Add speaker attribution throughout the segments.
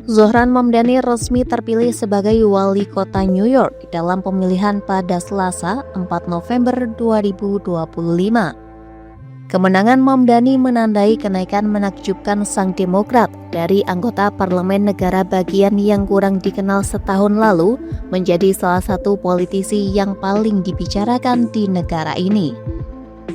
Speaker 1: Zohran Mamdani resmi terpilih sebagai wali kota New York dalam pemilihan pada Selasa 4 November 2025. Kemenangan Mamdani menandai kenaikan menakjubkan sang Demokrat dari anggota parlemen negara bagian yang kurang dikenal setahun lalu menjadi salah satu politisi yang paling dibicarakan di negara ini.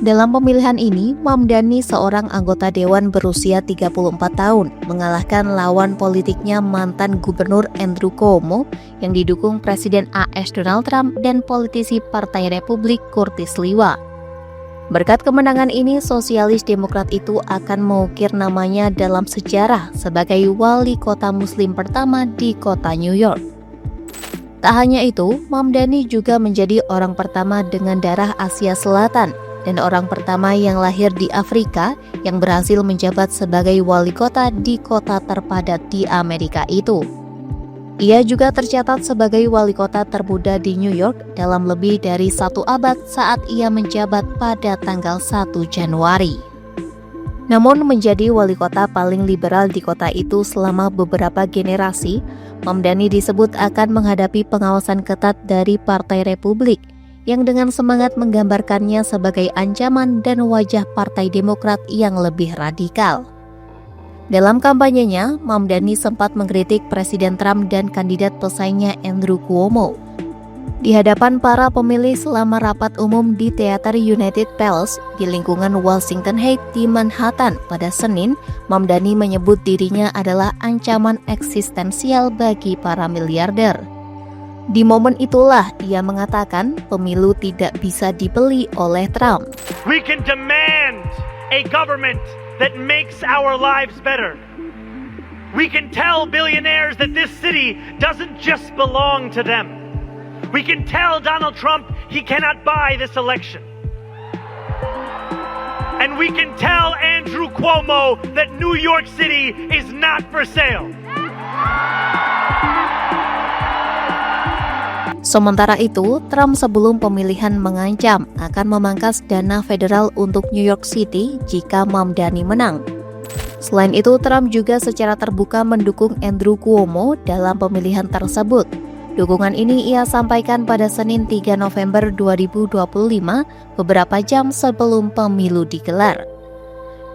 Speaker 1: Dalam pemilihan ini, Mamdani, seorang anggota dewan berusia 34 tahun, mengalahkan lawan politiknya mantan gubernur Andrew Cuomo yang didukung Presiden AS Donald Trump dan politisi Partai Republik Curtis Sliwa. Berkat kemenangan ini, sosialis Demokrat itu akan mengukir namanya dalam sejarah sebagai wali kota muslim pertama di kota New York. Tak hanya itu, Mamdani juga menjadi orang pertama dengan darah Asia Selatan dan orang pertama yang lahir di Afrika yang berhasil menjabat sebagai wali kota di kota terpadat di Amerika itu. Ia juga tercatat sebagai wali kota termuda di New York dalam lebih dari 1 abad saat ia menjabat pada tanggal 1 Januari. Namun menjadi wali kota paling liberal di kota itu selama beberapa generasi, Mamdani disebut akan menghadapi pengawasan ketat dari Partai Republik yang dengan semangat menggambarkannya sebagai ancaman dan wajah Partai Demokrat yang lebih radikal. Dalam kampanyenya, Mamdani sempat mengkritik Presiden Trump dan kandidat pesaingnya Andrew Cuomo. Di hadapan para pemilih selama rapat umum di Teater United Palace di lingkungan Washington Heights di Manhattan pada Senin, Mamdani menyebut dirinya adalah ancaman eksistensial bagi para miliarder. Di momen itulah ia mengatakan pemilu tidak bisa dibeli oleh Trump.
Speaker 2: We can demand a government that makes our lives better. We can tell billionaires that this city doesn't just belong to them. We can tell Donald Trump he cannot buy this election. And we can tell Andrew Cuomo that New York City is not for sale.
Speaker 1: Sementara itu, Trump sebelum pemilihan mengancam akan memangkas dana federal untuk New York City jika Mamdani menang. Selain itu, Trump juga secara terbuka mendukung Andrew Cuomo dalam pemilihan tersebut. Dukungan ini ia sampaikan pada Senin 3 November 2025, beberapa jam sebelum pemilu digelar.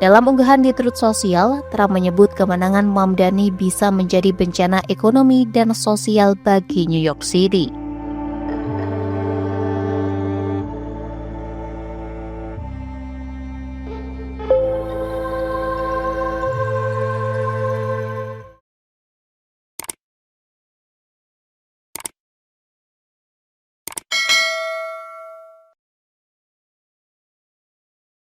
Speaker 1: Dalam unggahan di Truth Social, Trump menyebut kemenangan Mamdani bisa menjadi bencana ekonomi dan sosial bagi New York City.